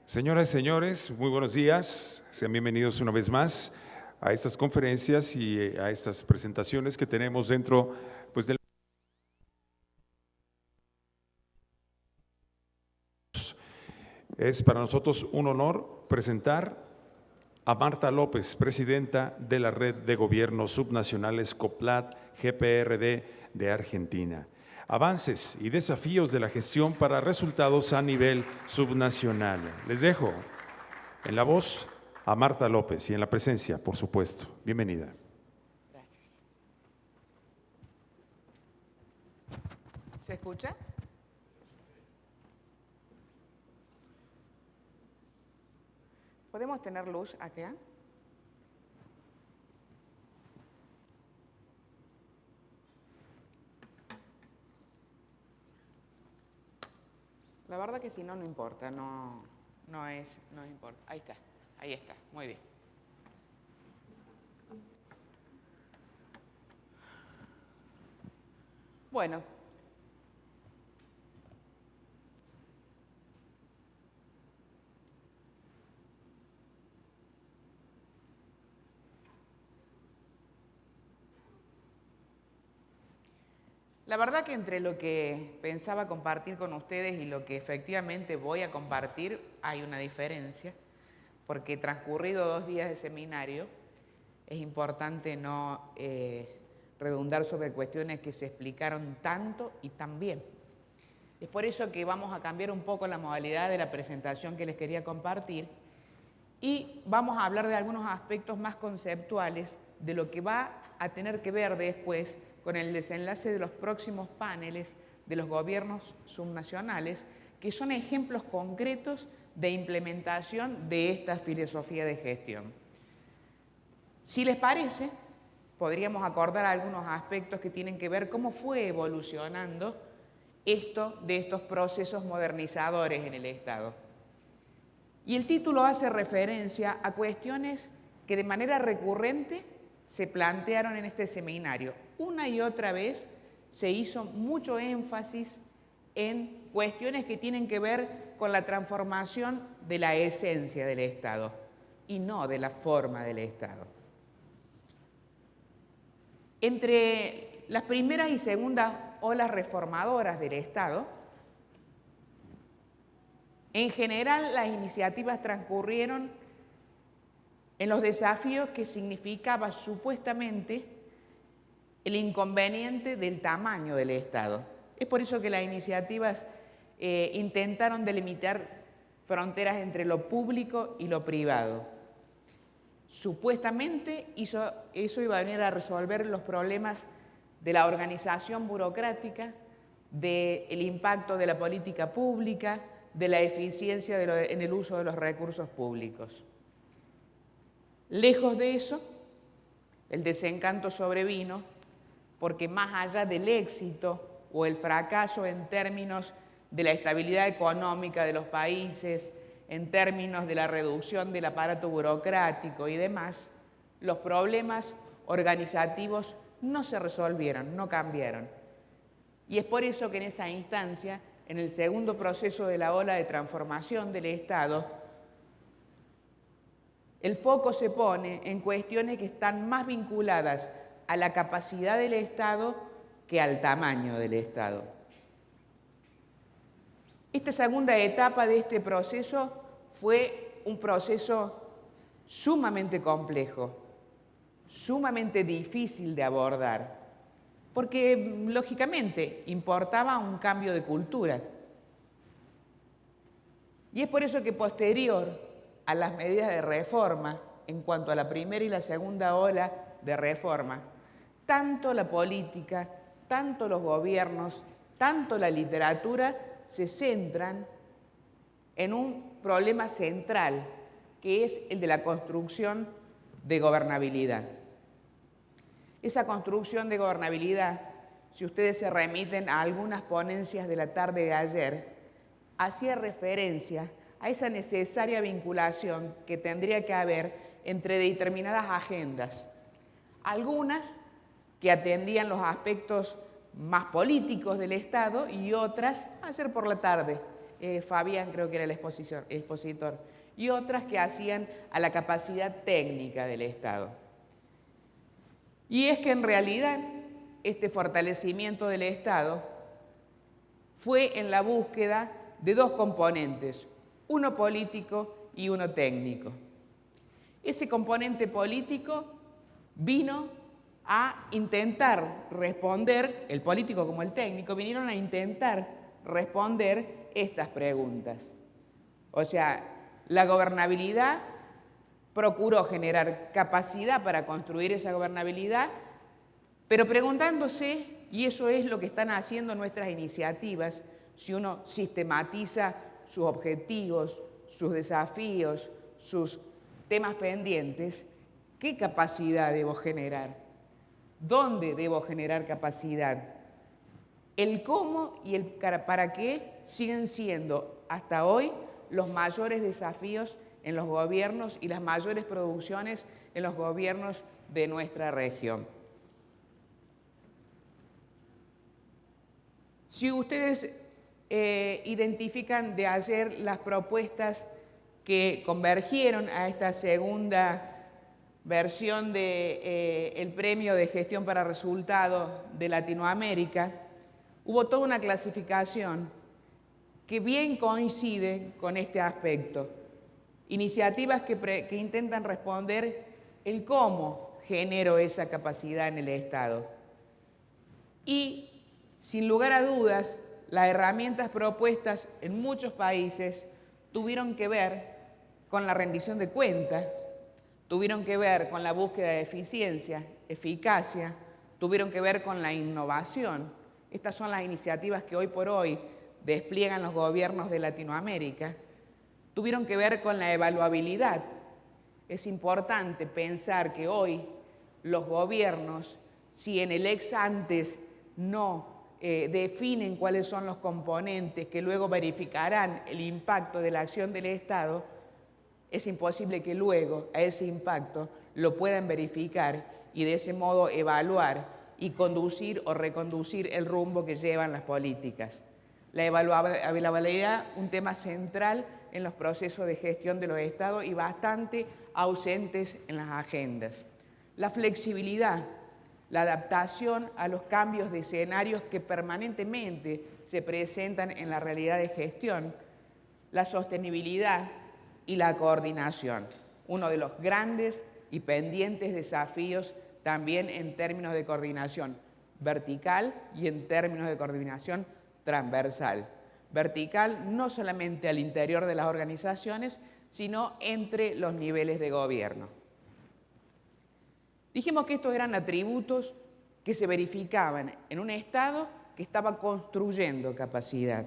Señoras y señores, muy buenos días. Sean bienvenidos una vez más a estas conferencias y a estas presentaciones que tenemos dentro del. Es para nosotros un honor presentar a Marta López, presidenta de la Red de Gobiernos Subnacionales COPLAD GPRD de Argentina. Avances y desafíos de la gestión para resultados a nivel subnacional. Les dejo en la voz a Marta López y en la presencia, por supuesto. Bienvenida. Gracias. ¿Se escucha? ¿Podemos tener luz acá? La verdad que si no, no importa, no importa. Ahí está, muy bien. Bueno. La verdad que entre lo que pensaba compartir con ustedes y lo que efectivamente voy a compartir hay una diferencia, porque transcurrido 2 días de seminario es importante no redundar sobre cuestiones que se explicaron tanto y tan bien. Es por eso que vamos a cambiar un poco la modalidad de la presentación que les quería compartir y vamos a hablar de algunos aspectos más conceptuales de lo que va a tener que ver después con el desenlace de los próximos paneles de los gobiernos subnacionales, que son ejemplos concretos de implementación de esta filosofía de gestión. Si les parece, podríamos acordar algunos aspectos que tienen que ver cómo fue evolucionando esto de estos procesos modernizadores en el Estado. Y el título hace referencia a cuestiones que de manera recurrente se plantearon en este seminario. Una y otra vez se hizo mucho énfasis en cuestiones que tienen que ver con la transformación de la esencia del Estado y no de la forma del Estado. Entre las primeras y segundas olas reformadoras del Estado, en general las iniciativas transcurrieron en los desafíos que significaba supuestamente el inconveniente del tamaño del Estado. Es por eso que las iniciativas intentaron delimitar fronteras entre lo público y lo privado. Supuestamente eso iba a venir a resolver los problemas de la organización burocrática, del impacto de la política pública, de la eficiencia en el uso de los recursos públicos. Lejos de eso, el desencanto sobrevino porque más allá del éxito o el fracaso en términos de la estabilidad económica de los países, en términos de la reducción del aparato burocrático y demás, los problemas organizativos no se resolvieron, no cambiaron. Y es por eso que en esa instancia, en el segundo proceso de la ola de transformación del Estado, el foco se pone en cuestiones que están más vinculadas a la capacidad del Estado que al tamaño del Estado. Esta segunda etapa de este proceso fue un proceso sumamente complejo, sumamente difícil de abordar, porque lógicamente importaba un cambio de cultura. Y es por eso que posterior a las medidas de reforma, en cuanto a la primera y la segunda ola de reforma, tanto la política, tanto los gobiernos, tanto la literatura se centran en un problema central, que es el de la construcción de gobernabilidad. Esa construcción de gobernabilidad, si ustedes se remiten a algunas ponencias de la tarde de ayer, hacía referencia a esa necesaria vinculación que tendría que haber entre determinadas agendas. Algunas que atendían los aspectos más políticos del Estado y otras a ser por la tarde, Fabián creo que era el expositor, y otras que hacían a la capacidad técnica del Estado. Y es que en realidad este fortalecimiento del Estado fue en la búsqueda de dos componentes, uno político y uno técnico. Ese componente político vino a intentar responder, el político como el técnico, vinieron a intentar responder estas preguntas. O sea, la gobernabilidad procuró generar capacidad para construir esa gobernabilidad, pero preguntándose, y eso es lo que están haciendo nuestras iniciativas, si uno sistematiza sus objetivos, sus desafíos, sus temas pendientes, ¿qué capacidad debo generar? ¿Dónde debo generar capacidad? El cómo y el para qué siguen siendo hasta hoy los mayores desafíos en los gobiernos y las mayores producciones en los gobiernos de nuestra región. Si ustedes identifican de ayer las propuestas que convergieron a esta segunda versión del premio de gestión para resultados de Latinoamérica, hubo toda una clasificación que bien coincide con este aspecto. Iniciativas que intentan responder el cómo genero esa capacidad en el Estado. Y, sin lugar a dudas, las herramientas propuestas en muchos países tuvieron que ver con la rendición de cuentas, tuvieron que ver con la búsqueda de eficiencia, eficacia, tuvieron que ver con la innovación. Estas son las iniciativas que hoy por hoy despliegan los gobiernos de Latinoamérica. Tuvieron que ver con la evaluabilidad. Es importante pensar que hoy los gobiernos, si en el ex antes no definen cuáles son los componentes que luego verificarán el impacto de la acción del Estado, es imposible que luego a ese impacto lo puedan verificar y de ese modo evaluar y conducir o reconducir el rumbo que llevan las políticas. La evaluabilidad, un tema central en los procesos de gestión de los estados y bastante ausentes en las agendas. La flexibilidad, la adaptación a los cambios de escenarios que permanentemente se presentan en la realidad de gestión, la sostenibilidad y la coordinación, uno de los grandes y pendientes desafíos también en términos de coordinación vertical y en términos de coordinación transversal. Vertical no solamente al interior de las organizaciones, sino entre los niveles de gobierno. Dijimos que estos eran atributos que se verificaban en un Estado que estaba construyendo capacidad.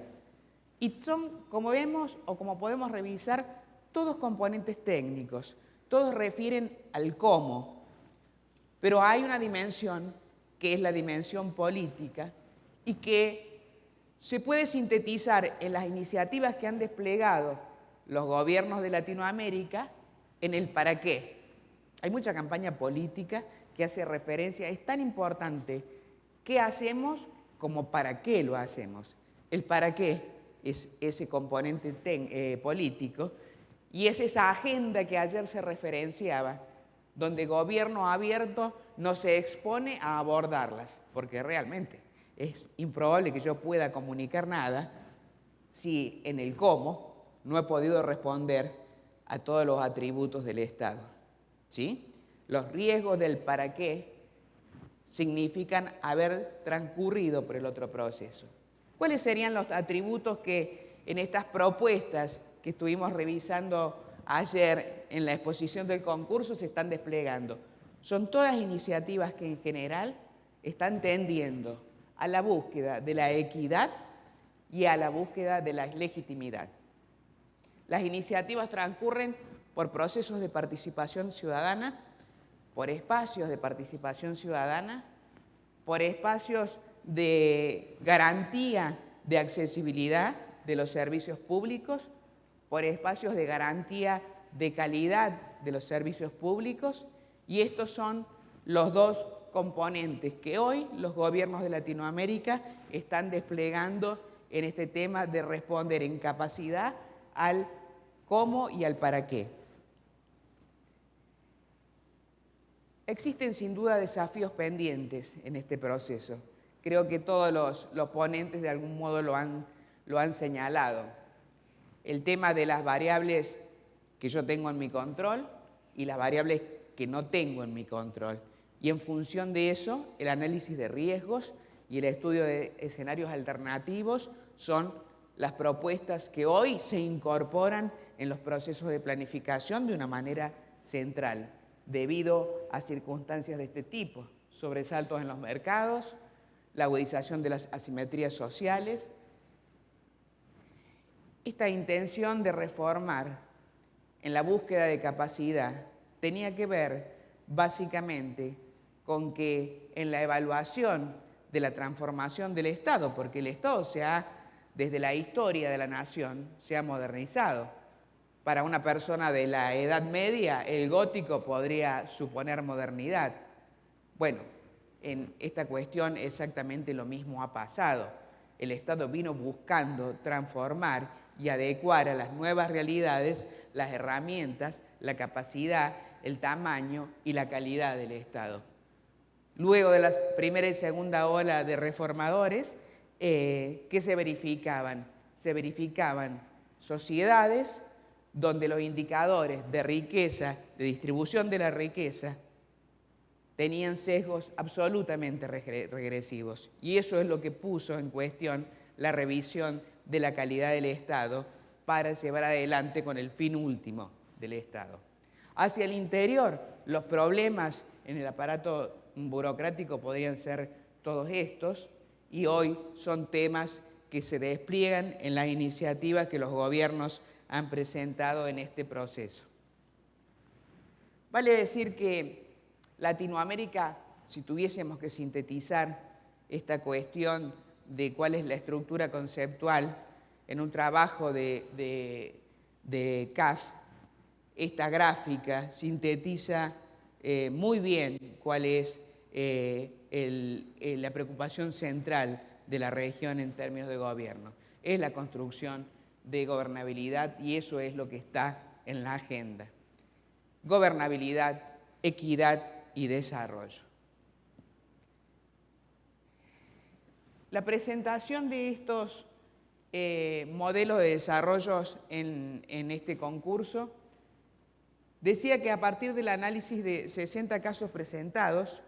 Y son, como vemos o como podemos revisar, todos componentes técnicos, todos refieren al cómo, pero hay una dimensión que es la dimensión política y que se puede sintetizar en las iniciativas que han desplegado los gobiernos de Latinoamérica en el para qué. Hay mucha campaña política que hace referencia, es tan importante qué hacemos como para qué lo hacemos. El para qué es ese componente político y es esa agenda que ayer se referenciaba, donde gobierno abierto no se expone a abordarlas, porque realmente es improbable que yo pueda comunicar nada si en el cómo no he podido responder a todos los atributos del Estado. ¿Sí? Los riesgos del para qué significan haber transcurrido por el otro proceso. ¿Cuáles serían los atributos que en estas propuestas que estuvimos revisando ayer en la exposición del concurso se están desplegando? Son todas iniciativas que en general están tendiendo a la búsqueda de la equidad y a la búsqueda de la legitimidad. Las iniciativas transcurren por procesos de participación ciudadana, por espacios de participación ciudadana, por espacios de garantía de accesibilidad de los servicios públicos, por espacios de garantía de calidad de los servicios públicos, y estos son los dos componentes que hoy los gobiernos de Latinoamérica están desplegando en este tema de responder en capacidad al cómo y al para qué. Existen sin duda desafíos pendientes en este proceso. Creo que todos los ponentes de algún modo lo han señalado. El tema de las variables que yo tengo en mi control y las variables que no tengo en mi control. Y en función de eso, el análisis de riesgos y el estudio de escenarios alternativos son las propuestas que hoy se incorporan en los procesos de planificación de una manera central, debido a circunstancias de este tipo: sobresaltos en los mercados, la agudización de las asimetrías sociales. Esta intención de reformar en la búsqueda de capacidad tenía que ver básicamente con que en la evaluación de la transformación del Estado, porque el Estado desde la historia de la nación, se ha modernizado. Para una persona de la Edad Media, el gótico podría suponer modernidad. Bueno, en esta cuestión exactamente lo mismo ha pasado. El Estado vino buscando transformar y adecuar a las nuevas realidades las herramientas, la capacidad, el tamaño y la calidad del Estado. Luego de las primera y segunda ola de reformadores, ¿qué se verificaban? Se verificaban sociedades donde los indicadores de riqueza, de distribución de la riqueza, tenían sesgos absolutamente regresivos. Y eso es lo que puso en cuestión la revisión de la calidad del Estado para llevar adelante con el fin último del Estado. Hacia el interior, los problemas en el aparato burocrático podrían ser todos estos, y hoy son temas que se despliegan en las iniciativas que los gobiernos han presentado en este proceso. Vale decir que Latinoamérica, si tuviésemos que sintetizar esta cuestión de cuál es la estructura conceptual en un trabajo de CAF, esta gráfica sintetiza muy bien cuál es la preocupación central de la región en términos de gobierno. Es la construcción de gobernabilidad, y eso es lo que está en la agenda. Gobernabilidad, equidad y desarrollo. La presentación de estos modelos de desarrollo en este concurso decía que a partir del análisis de 60 casos presentados,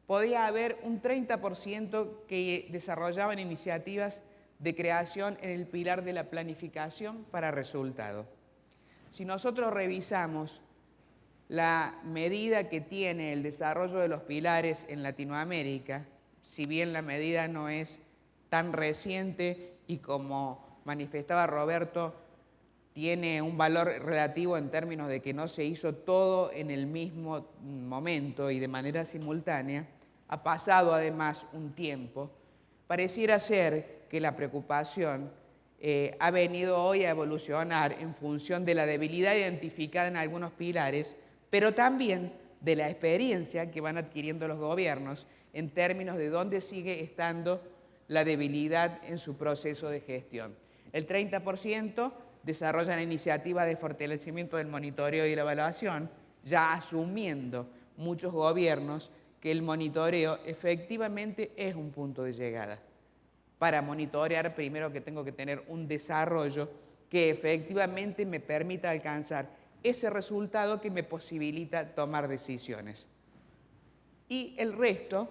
podía haber un 30% que desarrollaban iniciativas de creación en el pilar de la planificación para resultado. Si nosotros revisamos la medida que tiene el desarrollo de los pilares en Latinoamérica, si bien la medida no es tan reciente y, como manifestaba Roberto, tiene un valor relativo en términos de que no se hizo todo en el mismo momento y de manera simultánea, ha pasado además un tiempo, pareciera ser que la preocupación ha venido hoy a evolucionar en función de la debilidad identificada en algunos pilares, pero también de la experiencia que van adquiriendo los gobiernos en términos de dónde sigue estando la debilidad en su proceso de gestión. El 30% desarrollan iniciativas de fortalecimiento del monitoreo y la evaluación, ya asumiendo muchos gobiernos que el monitoreo efectivamente es un punto de llegada. Para monitorear, primero que tengo que tener un desarrollo que efectivamente me permita alcanzar ese resultado que me posibilita tomar decisiones. Y el resto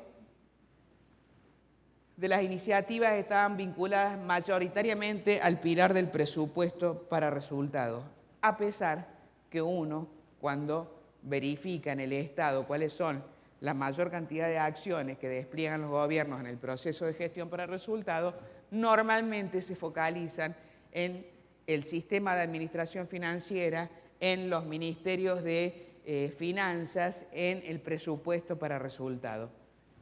de las iniciativas estaban vinculadas mayoritariamente al pilar del presupuesto para resultados, a pesar que uno, cuando verifica en el Estado cuáles son la mayor cantidad de acciones que despliegan los gobiernos en el proceso de gestión para resultados, normalmente se focalizan en el sistema de administración financiera, en los ministerios de finanzas, en el presupuesto para resultados.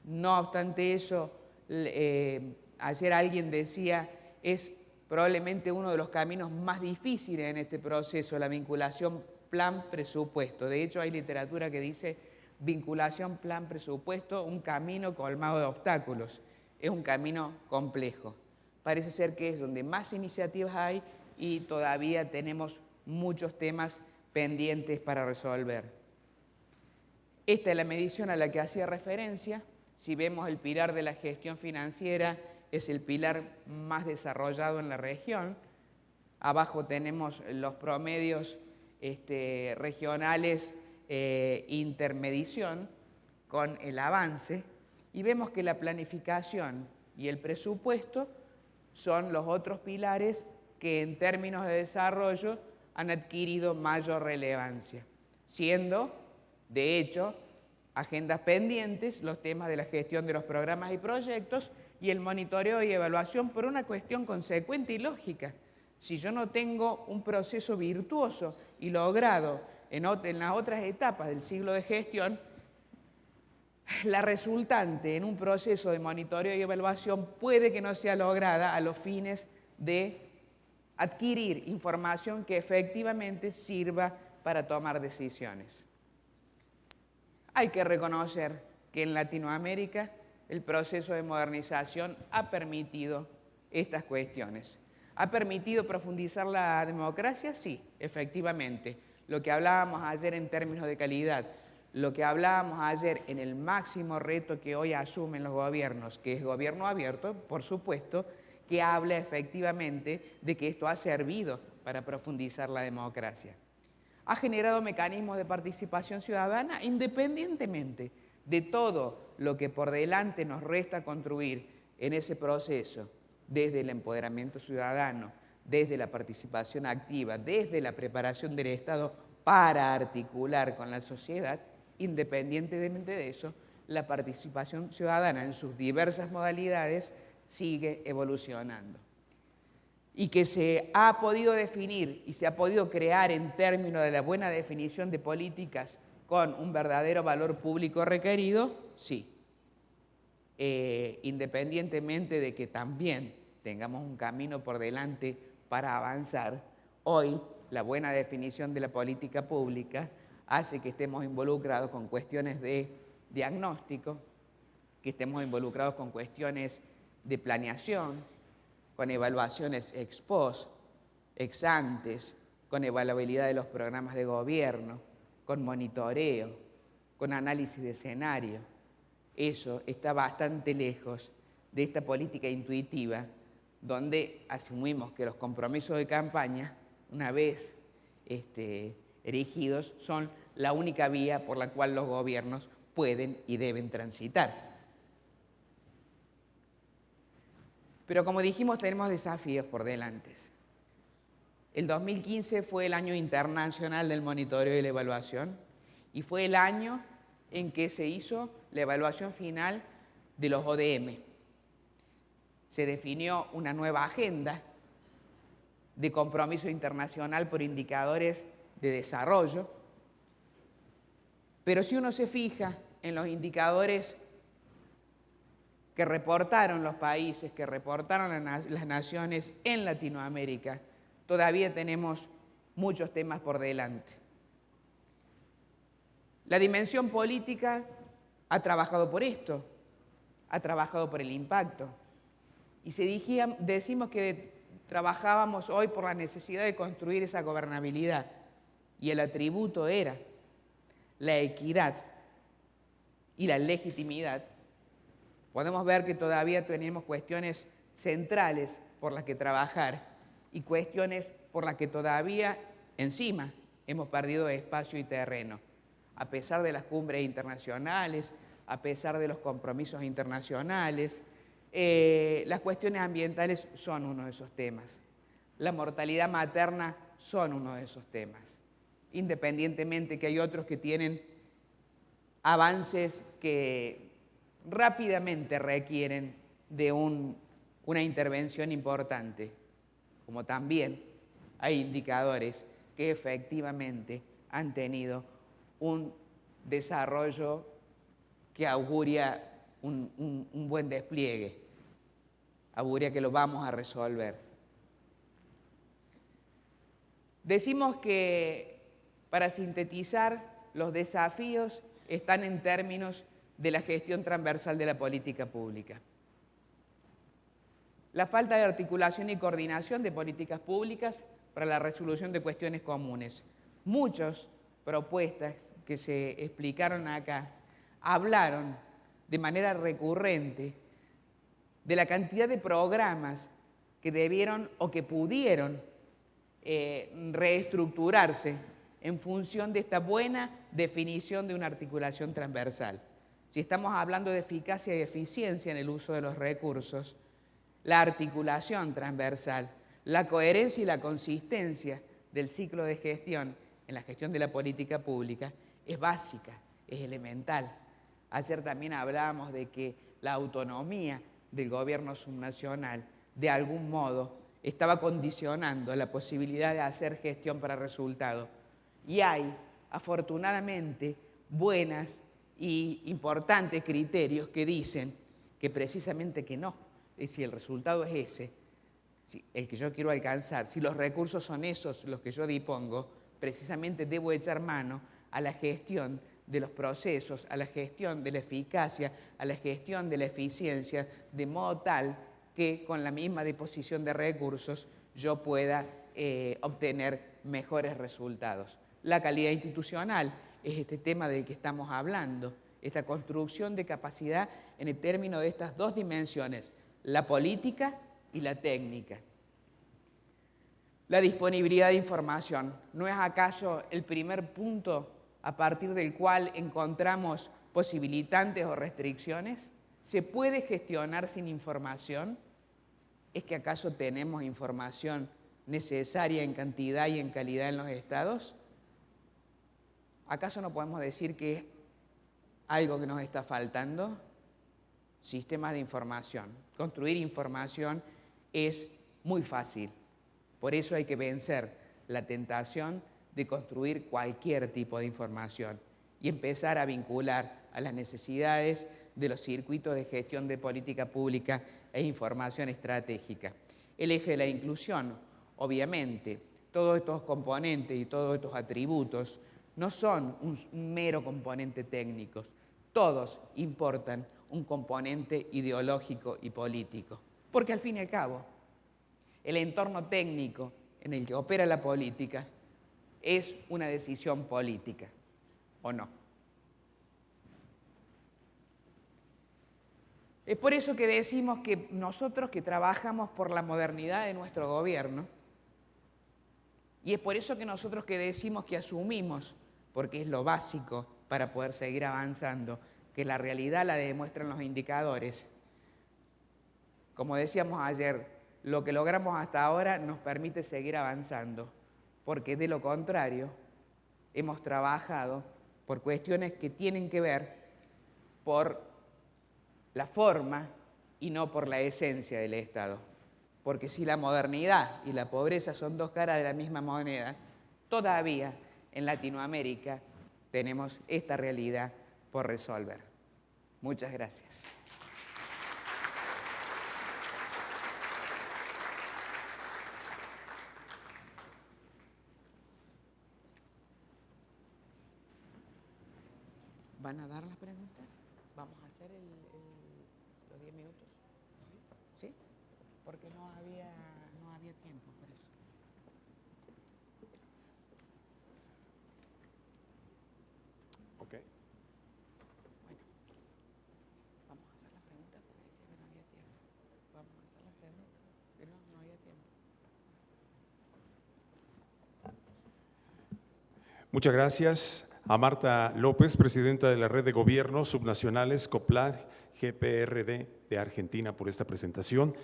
No obstante eso, ayer alguien decía, es probablemente uno de los caminos más difíciles en este proceso, la vinculación plan-presupuesto. De hecho, hay literatura que dice vinculación plan-presupuesto, un camino colmado de obstáculos. Es un camino complejo. parece ser que es donde más iniciativas hay y todavía tenemos muchos temas pendientes para resolver. Esta es la medición a la que hacía referencia. Si vemos el pilar de la gestión financiera, es el pilar más desarrollado en la región. Abajo tenemos los promedios regionales intermedición con el avance y vemos que la planificación y el presupuesto son los otros pilares que en términos de desarrollo han adquirido mayor relevancia, siendo, de hecho, agendas pendientes los temas de la gestión de los programas y proyectos y el monitoreo y evaluación por una cuestión consecuente y lógica. Si yo no tengo un proceso virtuoso y logrado en las otras etapas del ciclo de gestión, la resultante en un proceso de monitoreo y evaluación puede que no sea lograda a los fines de adquirir información que efectivamente sirva para tomar decisiones. Hay que reconocer que en Latinoamérica el proceso de modernización ha permitido estas cuestiones. ¿Ha permitido profundizar la democracia? Sí, efectivamente. Lo que hablábamos ayer en términos de calidad, lo que hablábamos ayer en el máximo reto que hoy asumen los gobiernos, que es gobierno abierto, por supuesto, que habla efectivamente de que esto ha servido para profundizar la democracia. Ha generado mecanismos de participación ciudadana independientemente de todo lo que por delante nos resta construir en ese proceso, desde el empoderamiento ciudadano, desde la participación activa, desde la preparación del Estado para articular con la sociedad. Independientemente de eso, la participación ciudadana en sus diversas modalidades sigue evolucionando. Y que se ha podido definir y se ha podido crear en términos de la buena definición de políticas con un verdadero valor público requerido, sí. Independientemente de que también tengamos un camino por delante para avanzar, hoy la buena definición de la política pública hace que estemos involucrados con cuestiones de diagnóstico, que estemos involucrados con cuestiones de planeación, con evaluaciones ex post, ex antes, con evaluabilidad de los programas de gobierno, con monitoreo, con análisis de escenario. Eso está bastante lejos de esta política intuitiva, donde asumimos que los compromisos de campaña, una vez erigidos, son la única vía por la cual los gobiernos pueden y deben transitar. Pero como dijimos, tenemos desafíos por delante. El 2015 fue el año internacional del monitoreo y la evaluación y fue el año en que se hizo la evaluación final de los ODM. Se definió una nueva agenda de compromiso internacional por indicadores de desarrollo, pero si uno se fija en los indicadores que reportaron los países, que reportaron las naciones en Latinoamérica, todavía tenemos muchos temas por delante. La dimensión política ha trabajado por esto, ha trabajado por el impacto. Y decimos que trabajábamos hoy por la necesidad de construir esa gobernabilidad. Y el atributo era la equidad y la legitimidad. Podemos ver que todavía tenemos cuestiones centrales por las que trabajar y cuestiones por las que todavía encima hemos perdido espacio y terreno. A pesar de las cumbres internacionales, a pesar de los compromisos internacionales, las cuestiones ambientales son uno de esos temas. La mortalidad materna son uno de esos temas. Independientemente que hay otros que tienen avances que rápidamente requieren de una intervención importante, como también hay indicadores que efectivamente han tenido un desarrollo que auguria un buen despliegue, auguria que lo vamos a resolver. Decimos que, para sintetizar, los desafíos están en términos de la gestión transversal de la política pública. La falta de articulación y coordinación de políticas públicas para la resolución de cuestiones comunes. Muchas propuestas que se explicaron acá hablaron de manera recurrente de la cantidad de programas que debieron o que pudieron reestructurarse en función de esta buena definición de una articulación transversal. Si estamos hablando de eficacia y eficiencia en el uso de los recursos, la articulación transversal, la coherencia y la consistencia del ciclo de gestión en la gestión de la política pública es básica, es elemental. Ayer también hablábamos de que la autonomía del gobierno subnacional, de algún modo, estaba condicionando la posibilidad de hacer gestión para resultado. Y hay, afortunadamente, buenas y importantes criterios que dicen que precisamente que no. Si el resultado es ese, el que yo quiero alcanzar, si los recursos son esos los que yo dispongo, precisamente debo echar mano a la gestión de los procesos, a la gestión de la eficacia, a la gestión de la eficiencia, de modo tal que con la misma disposición de recursos yo pueda obtener mejores resultados. La calidad institucional es este tema del que estamos hablando, esta construcción de capacidad en el término de estas dos dimensiones, la política y la técnica. La disponibilidad de información, ¿no es acaso el primer punto a partir del cual encontramos posibilitantes o restricciones? ¿Se puede gestionar sin información? ¿Es que acaso tenemos información necesaria en cantidad y en calidad en los estados? ¿Acaso no podemos decir que es algo que nos está faltando? Sistemas de información. Construir información es muy fácil. Por eso hay que vencer la tentación de construir cualquier tipo de información y empezar a vincular a las necesidades de los circuitos de gestión de política pública e información estratégica. El eje de la inclusión, obviamente, todos estos componentes y todos estos atributos no son un mero componente técnico, todos importan un componente ideológico y político, porque al fin y al cabo, el entorno técnico en el que opera la política es una decisión política, ¿o no? Es por eso que decimos que nosotros que trabajamos por la modernidad de nuestro gobierno, y es por eso que nosotros que decimos que asumimos, porque es lo básico para poder seguir avanzando, que la realidad la demuestran los indicadores. Como decíamos ayer, lo que logramos hasta ahora nos permite seguir avanzando, porque de lo contrario hemos trabajado por cuestiones que tienen que ver por la forma y no por la esencia del Estado. Porque si la modernidad y la pobreza son dos caras de la misma moneda, todavía en Latinoamérica tenemos esta realidad por resolver. Muchas gracias. ¿Van a dar las preguntas? ¿Vamos a hacer los 10 minutos? ¿Sí? Porque no había tiempo por eso. Ok. Bueno, vamos a hacer las preguntas porque decía que no había tiempo. Vamos a hacer las preguntas, que no había tiempo. Muchas gracias a Marta López, presidenta de la Red de Gobiernos Subnacionales COPLAD GPRD de Argentina, por esta presentación.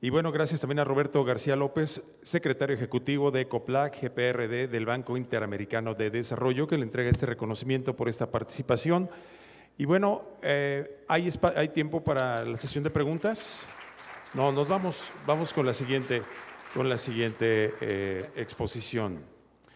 Y bueno, gracias también a Roberto García López, secretario ejecutivo de COPLAD GPRD del Banco Interamericano de Desarrollo, que le entrega este reconocimiento por esta participación. Y bueno, ¿hay tiempo para la sesión de preguntas? No, vamos con la siguiente exposición.